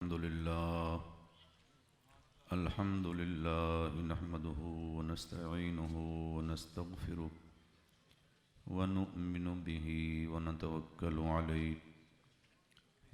अल्हम्दुलिल्लाह नहमदुहु व नस्तईनुहु व नस्तगफिरुह व नु'मिनु बिही व नतवक्कलु अलैहि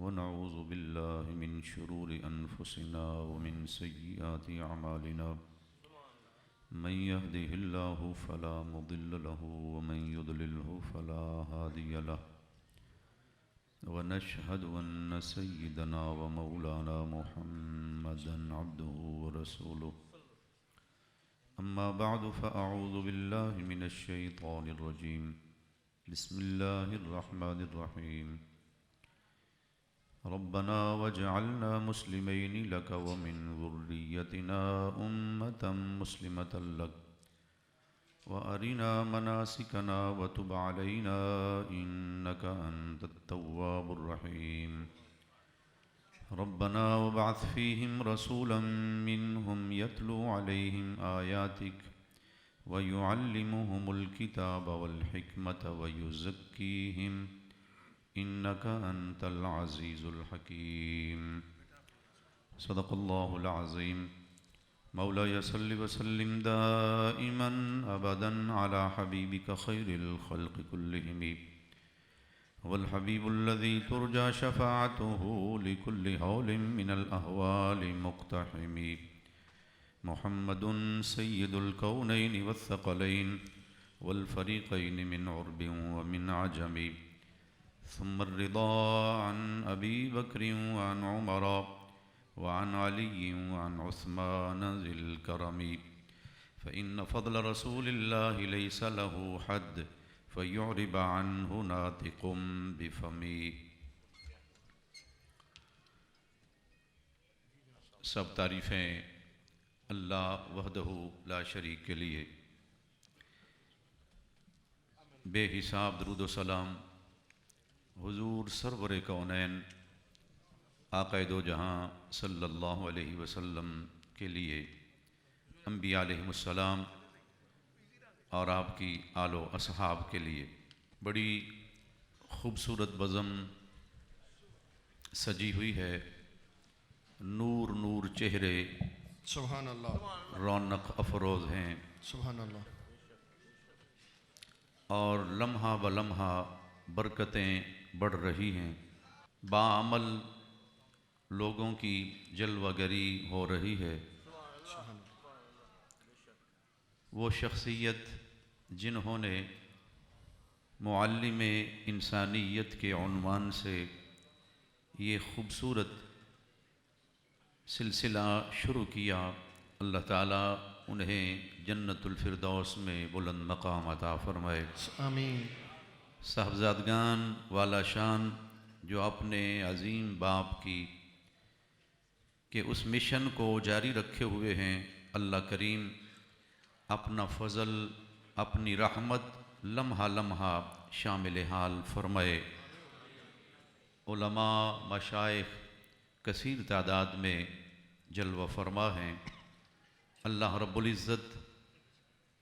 व नऊज़ु बिल्लाहि मिन शुरूरि अनफुसिना व मिन सय्यिआति अमालिना मन यहदिहिल्लाहु फला मुदिल्ल लहु व मन युद्लिल्हु फला हादिय लहु वनशहदु अन्न सय्यिदना व मौलाना मुहम्मदन अब्दुहु व रसूलुहु अम्मा बअदु फ़अऊज़ु बिल्लाहि मिनश शैतानिर रजीम बिस्मिल्लाहिर रहमानिर रहीम रब्बना वजअलना मुस्लिमैनि लक व मिन ज़ुर्रिय्यतिना उम्मतन मुस्लिमतन लक व अरिना मनासिकना व तुब अलैना इन्नका अंतत तव्वाबुर रहीम रब्बना वबअथ फ़ीहिम रसूलन मिनहुम यतलू अलैहिम आयातिक व युअल्लिमुहुमुल किताब वल हिकमत व युज़क्कीहिम इन्नका अंतल अज़ीज़ुल हकीम सदक़ल्लाहुल अज़ीम मौलाया सल्लि व सल्लिम दाइमन अबदन अला हबीबिका खैरिल खल्क़ि कुल्लिहिम वल हबीबुल्लज़ी तुरजा शफ़ाअतुहु लिकुल्लि हौलिन मिनल अहवालि मुक़्तहिम मुहम्मदुन सय्यिदुल कौनैनि वस्सक़लैन वल फ़रीक़ैन मिन उर्बिन व मिन अजम सुम्मा रिदा अन अबी बक्रिन व अन उमर वअन अली वअन उस्मान ज़िल करमी फ़इन्न फ़ज़्ल रसूलिल्लाहि लैसा लहू हद फ़युअरिब अन्हु नातिक़ुम बिफ़मी। सब तारीफ़ें अल्लाह वहदहू ला शरीक के लिए। बेहिसाब दरूद व सलाम हुज़ूर सरवर कौनैन आक़ाए दो जहाँ सल्लल्लाहु अलैहि वसल्लम के लिए, अम्बिया अलैहिमुस्सलाम और आपकी आलो असहाब के लिए। बड़ी ख़ूबसूरत बज़म सजी हुई है। नूर नूर चेहरे सुभान अल्लाह, रौनक अफरोज़ हैं सुभान अल्लाह। और लम्हा ब लम्हा बरकतें बढ़ रही हैं। बाअमल लोगों की जलवागरी हो रही है। वो शख्सियत जिन्होंने मुअल्लिमे इंसानियत के उन्वान से ये ख़ूबसूरत सिलसिला शुरू किया, अल्लाह ताला उन्हें जन्नतुल फ़िरदौस में बुलंद मकाम अता फ़रमाए। आमीन। साहबज़ादगान वाला शान जो अपने अज़ीम बाप की के उस मिशन को जारी रखे हुए हैं, अल्लाह करीम अपना फ़ज़ल अपनी रहमत लम्हा लम्हा शामिल हाल फ़रमाए। उलमा मशाइख़ कसीर तादाद में जलवा फरमा हैं। अल्लाह रब्बुल इज़्ज़त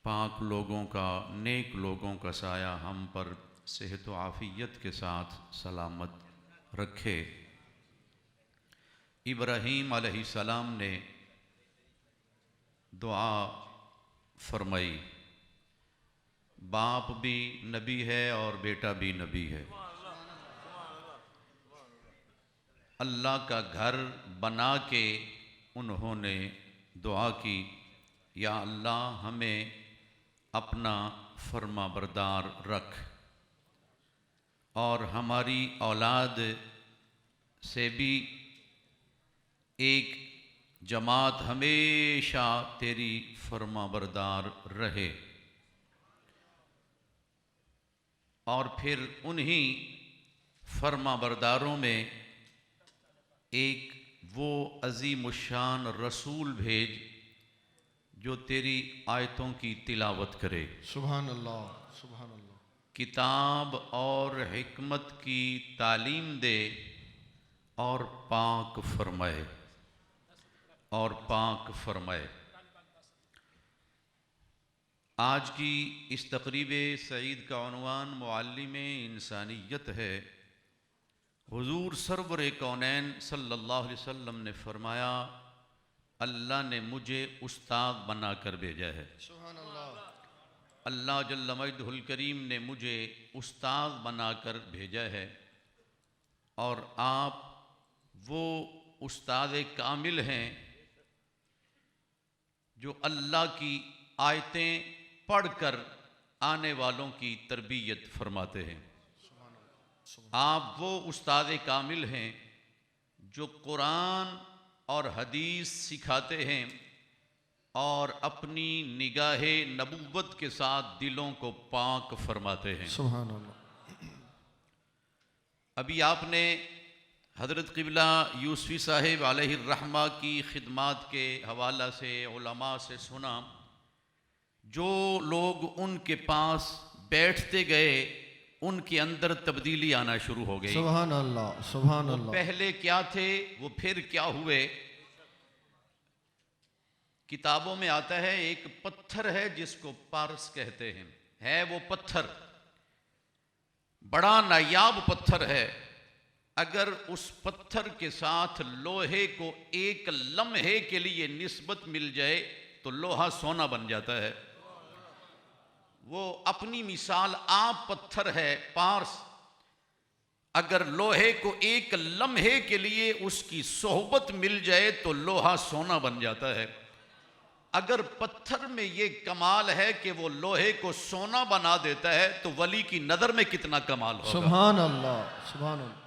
पाक लोगों का, नेक लोगों का साया हम पर सेहत व आफ़ियत के साथ सलामत रखे। इब्राहीम अलैहिस्सलाम ने दुआ फरमाई, बाप भी नबी है और बेटा भी नबी है। अल्लाह का घर बना के उन्होंने दुआ की, या अल्लाह हमें अपना फर्मा बरदार रख और हमारी औलाद से भी एक जमात हमेशा तेरी फर्मा बरदार रहे। और फिर उन्हीं फर्मा बरदारों में एक वो अज़ीमुश्शान रसूल भेज जो तेरी आयतों की तिलावत करे। सुभान अल्लाह, सुभान अल्लाह। किताब और हिकमत की तालीम दे और पाक फरमाए, और पाक फरमाए। आज की इस तक़रीब सईद का उन्वान मुअल्लिमे इंसानियत है। हुजूर सरवर कौनैन सल्लल्लाहु अलैहि वसल्लम ने फरमाया, अल्लाह ने मुझे उस्ताद बना कर भेजा है। सुभान अल्लाह। अल्लाह जल्ल मजदहुल करीम ने मुझे उस्ताद बना कर भेजा है और आप वो उस्ताद कामिल हैं जो अल्लाह की आयतें पढ़कर आने वालों की तरबियत फरमाते हैं। आप वो उस्ताद कामिल हैं जो कुरान और हदीस सिखाते हैं और अपनी निगाहे नबूवत के साथ दिलों को पाक फरमाते हैं। सुभान अल्लाह। अभी आपने हज़रत क़िबला यूसुफ़ी साहिब अलैहिर्रहमा की खिदमात के हवाला से उलमा से सुना, जो लोग उनके पास बैठते गए उनके अंदर तब्दीली आना शुरू हो गई। सुभान अल्लाह, सुभान वो अल्लाह। पहले क्या थे, वो फिर क्या हुए। किताबों में आता है एक पत्थर है जिसको पारस कहते हैं, है वो पत्थर बड़ा नायाब पत्थर है। अगर उस पत्थर के साथ लोहे को एक लम्हे के लिए निस्बत मिल जाए तो लोहा सोना बन जाता है। वो अपनी मिसाल आप पत्थर है पारस, अगर लोहे को एक लम्हे के लिए उसकी सोहबत मिल जाए तो लोहा सोना बन जाता है। अगर पत्थर में ये कमाल है कि वो लोहे को सोना बना देता है तो वली की नजर में कितना कमाल होगा। सुभान अल्लाह, सुभान अल्लाह।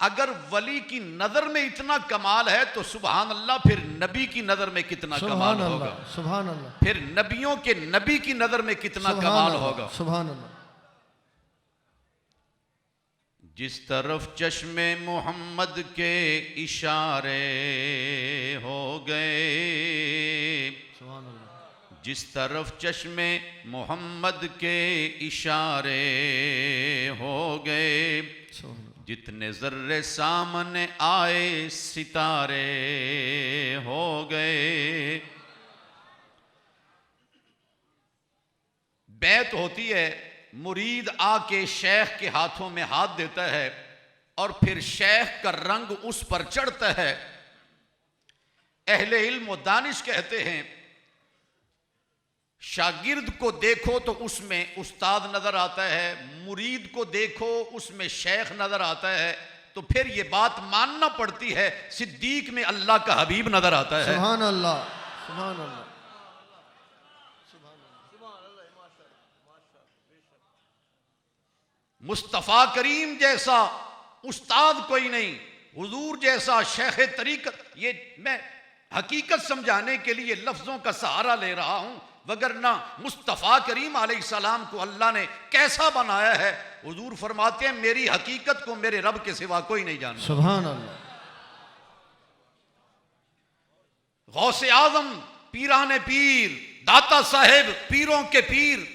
अगर वली की नजर में इतना कमाल है तो सुभान अल्लाह, फिर नबी की नजर में कितना कमाल होगा। सुभान अल्लाह। फिर नबियों के नबी की नजर में कितना कमाल होगा। सुभान अल्लाह। जिस तरफ चश्मे मोहम्मद के इशारे हो गए, सुभान अल्लाह। जिस तरफ चश्मे मोहम्मद के इशारे हो गए, सुभान अल्लाह। जितने जर्रे सामने आए सितारे हो गए। बैत होती है, मुरीद आके शेख के हाथों में हाथ देता है और फिर शेख का रंग उस पर चढ़ता है। अहले इल्म व दानिश कहते हैं, शागिर्द को देखो तो उसमें उस्ताद नजर आता है, मुरीद को देखो उसमें शेख नजर आता है, तो फिर ये बात मानना पड़ती है सिद्दीक में अल्लाह का हबीब नजर आता है। सुभान अल्लाह, सुभान अल्लाह। मुस्तफ़ा करीम जैसा उस्ताद कोई नहीं, हुजूर जैसा शेख तरीक़त। ये मैं हकीकत समझाने के लिए लफ्जों का सहारा ले रहा हूं, वगरना मुस्तफ़ा करीम अलैहिस्सलाम को अल्लाह ने कैसा बनाया है। हुजूर फरमाते हैं, मेरी हकीकत को मेरे रब के सिवा कोई नहीं जानता। सुभान अल्लाह। गौसे आजम, पीराने पीर, दाता साहेब, पीरों के पीर,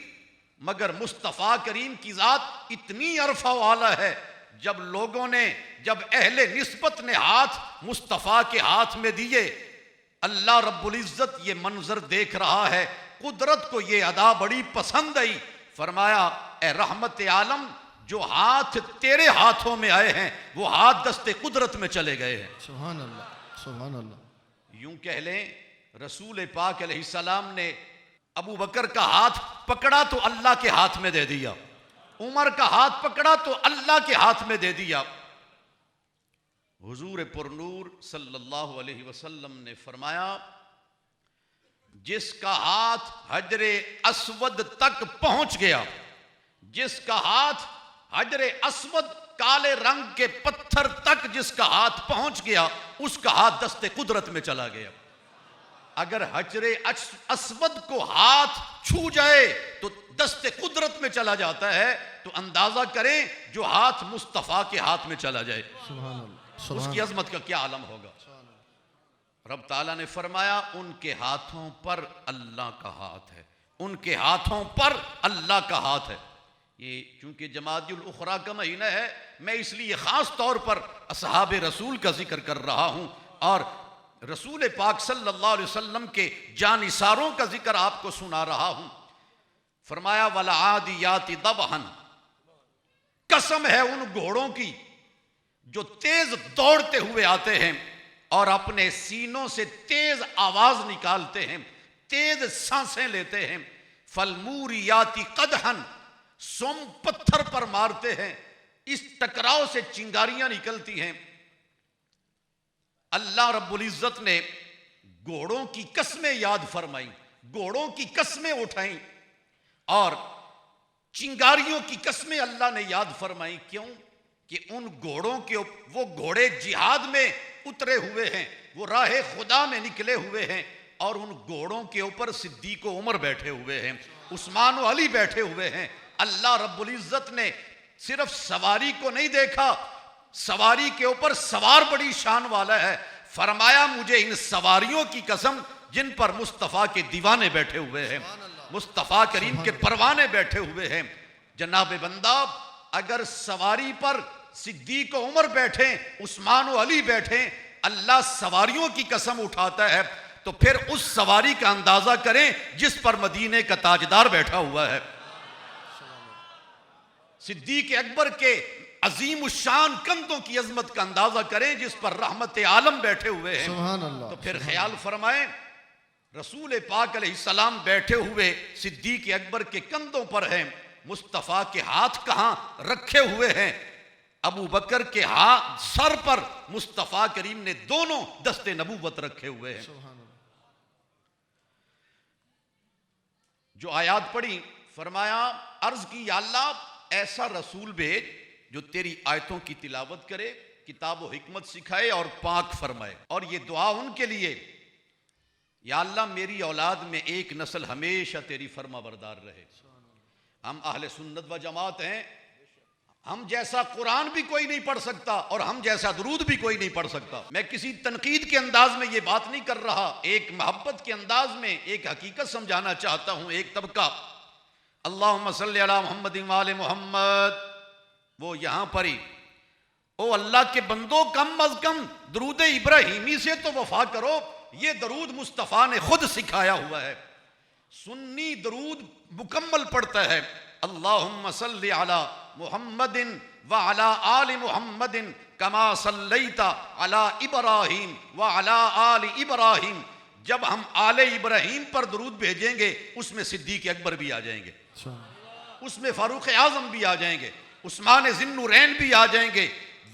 मगर मुस्तफ़ा करीम की जात इतनी अरफा वाला है। जब लोगों ने, जब अहले निस्बत ने हाथ मुस्तफ़ा के हाथ में दिए, अल्लाह रब्बुल इज्जत ये मंजर देख रहा है, कुदरत को ये अदा बड़ी पसंद आई। फरमाया, ए रहमत आलम, जो हाथ तेरे हाथों में आए हैं वो हाथ दस्ते कुदरत में चले गए हैं। सुभान अल्लाह, सुभान अल्लाह। यूं कह लें, रसूल पाक अलैहिस्सलाम ने अबू बकर का हाथ पकड़ा तो अल्लाह के हाथ में दे दिया, उमर का हाथ पकड़ा तो अल्लाह के हाथ में दे दिया। हुजूर पुरनूर सल्लल्लाहु अलैहि वसल्लम ने फरमाया, जिसका हाथ हजरे अस्वद तक पहुंच गया, जिसका हाथ हजरे अस्वद काले रंग के पत्थर तक जिसका हाथ पहुंच गया, उसका हाथ दस्ते कुदरत में चला गया। अगर हजरे अस्वद को हाथ छू जाए तो दस्ते कुदरत में चला जाता है, तो अंदाजा करें जो हाथ मुस्तफ़ा के हाथ में चला जाए, सुभान अल्लाह, उसकी अजमत का क्या आलम होगा। रब ताला ने फरमाया, उनके हाथों पर अल्लाह का हाथ है, उनके हाथों पर अल्लाह का हाथ है। ये चूंकि जमादियुल उखरा का महीना है, मैं इसलिए खास तौर पर असहाबे रसूल का जिक्र कर रहा हूं और रसूल पाक सल्लल्लाहु अलैहि वसल्लम के जानिसारों का जिक्र आपको सुना रहा हूं। फरमाया, वल आदियाति दबहन, कसम है उन घोड़ों की जो तेज दौड़ते हुए आते हैं और अपने सीनों से तेज आवाज निकालते हैं, तेज सांसें लेते हैं। फलमूरियाती कदहन, सोम पत्थर पर मारते हैं, इस टकराव से चिंगारियां निकलती हैं। अल्लाह रब्बुल इज्जत ने घोड़ों की कस्में याद फरमाई, घोड़ों की कस्में उठाई और चिंगारियों की कस्में अल्लाह ने याद फरमाई। क्यों? कि उन घोड़ों के वो घोड़े जिहाद में उतरे हुए हैं, वो राह खुदा में निकले हुए हैं और उन घोड़ों के ऊपर सिद्दीक व उमर बैठे हुए हैं, उस्मान व अली बैठे हुए हैं। अल्लाह रब्बुल इज्जत ने सिर्फ सवारी को नहीं देखा, सवारी के ऊपर सवार बड़ी शान वाला है। फरमाया मुझे इन सवारियों की कसम जिन पर मुस्तफ़ा के दीवाने बैठे हुए हैं, मुस्तफ़ा करीम के परवाने बैठे हुए हैं। जनाब बंदा, अगर सवारी पर सिद्दीक उमर बैठे, उस्मान व अली बैठे, अल्लाह सवारियों की कसम उठाता है, तो फिर उस सवारी का अंदाजा करें जिस पर मदीने का ताजदार बैठा हुआ है। सिद्दीक अकबर के अजीम शान कंधों की अजमत का अंदाजा करें जिस पर रहमत आलम बैठे हुए हैं। सुभान अल्लाह। तो फिर ख्याल फरमाएं, रसूल पाक अलैहिस्सलाम बैठे हुए सिद्दीक अकबर के कंधों पर हैं, मुस्तफ़ा के हाथ कहां रखे हुए हैं? अबू बकर के हाथ सर पर मुस्तफ़ा करीम ने दोनों दस्ते नबूवत रखे हुए हैं। जो आयात पढ़ी, फरमाया अर्ज की या अल्लाह ऐसा रसूल भेज जो तेरी आयतों की तिलावत करे, किताब व हिकमत सिखाए और पाक फरमाए। और ये दुआ उनके लिए, या अल्लाह मेरी औलाद में एक नस्ल हमेशा तेरी फरमा बरदार रहे। हम अहले सुन्नत व जमात हैं, हम जैसा कुरान भी कोई नहीं पढ़ सकता और हम जैसा दुरूद भी कोई नहीं पढ़ सकता। मैं किसी तनकीद के अंदाज में ये बात नहीं कर रहा, एक मोहब्बत के अंदाज में एक हकीकत समझाना चाहता हूं। एक तबका अल्लाहुम्मा सल्ली अला मुहम्मद व आले मुहम्मद, वो यहां पर ही, ओ अल्लाह के बंदो कम अज कम दरूद इब्राहिमी से तो वफा करो। ये दरूद मुस्तफ़ा ने खुद सिखाया हुआ है। सुन्नी दरूद मुकम्मल पढ़ता है, अल्लाहुम्मा सल्ली अला मुहम्मदिन व अला आलि मुहम्मदिन कमा सल्लैता अला इब्राहिम व अला आलि इब्राहिम। जब हम आले इब्राहिम पर दरूद भेजेंगे उसमें सिद्दीक अकबर भी आ जाएंगे, उसमें फारूक आजम भी आ जाएंगे, उस्मान ज़िन्नुरैन भी आ जाएंगे।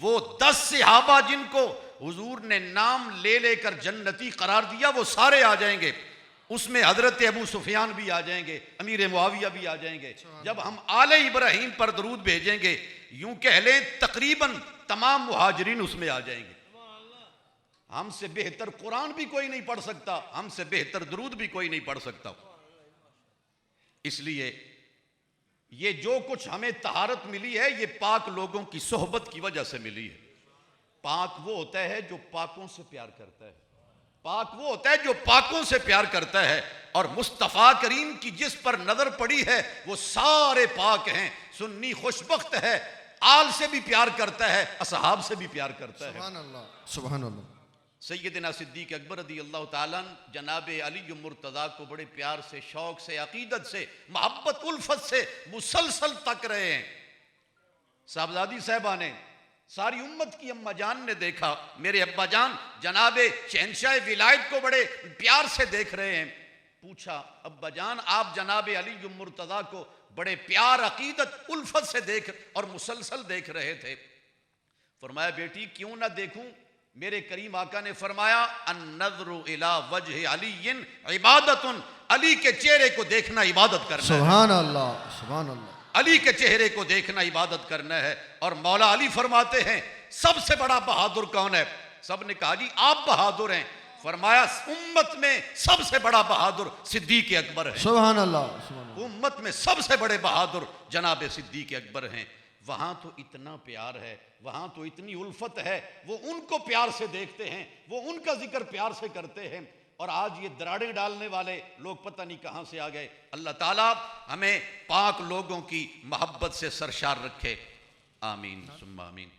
वो 10 सहाबा जिनको हुजूर ने नाम ले लेकर जन्नती करार दिया वो सारे आ जाएंगे। उसमें हजरत अबू सुफियान भी आ जाएंगे, अमीर मुआविया भी आ जाएंगे। जब हम आले इब्राहिम पर दरूद भेजेंगे, यूं कह लें तकरीबन तमाम मुहाजिरीन उसमें आ जाएंगे। हमसे बेहतर कुरान भी कोई नहीं पढ़ सकता, हमसे बेहतर दरूद भी कोई नहीं पढ़ सकता। इसलिए ये जो कुछ हमें तहारत मिली है ये पाक लोगों की सोहबत की वजह से मिली है। पाक वो होता है जो पाकों से प्यार करता है, पाक वो होता है जो पाकों से प्यार करता है। और मुस्तफ़ा करीम की जिस पर नजर पड़ी है वो सारे पाक हैं। सुन्नी खुशबख्त है, आल से भी प्यार करता है, असहाब से भी प्यार करता है। सुभान अल्लाह, सुभान अल्लाह। सैयदना सिद्दीक अकबर रज़ी अल्लाह ताला अन्हु जनाब अली मुर्तज़ा को बड़े प्यार से, शौक से, अकीदत से, मोहब्बत उल्फत से मुसलसल तक रहे हैं। साहबजादी साहबा ने, सारी उम्मत की अम्मा जान ने देखा, मेरे अब्बा जान जनाब शहंशाह विलायत को बड़े प्यार से देख रहे हैं। पूछा, अब्बा जान आप जनाब अली मुर्तज़ा को बड़े प्यार, अकीदत, उल्फत से देख और मुसलसल देख रहे थे। फरमाया बेटी क्यों ना देखूं। मेरे करीम आका ने फरमाया अन्नज़रु इला वजह अलीयिन इबादतुन, अली के चेहरे को देखना इबादत करना है। सुभान अल्लाह, सुभान अल्लाह। अली के चेहरे को देखना इबादत करना है। और मौला अली फरमाते हैं सबसे बड़ा बहादुर कौन है? सब ने कहा जी आप बहादुर हैं। फरमाया उम्मत में सबसे बड़ा बहादुर सिद्दीक अकबर है। सुभान अल्लाह, सुभान अल्लाह। उम्मत में सबसे बड़े बहादुर जनाब सिद्दीक अकबर हैं। वहां तो इतना प्यार है, वहां तो इतनी उल्फत है, वो उनको प्यार से देखते हैं, वो उनका जिक्र प्यार से करते हैं। और आज ये दराड़े डालने वाले लोग पता नहीं कहां से आ गए। अल्लाह ताला हमें पाक लोगों की मोहब्बत से सरशार रखे। आमीन सुम्मा आमीन।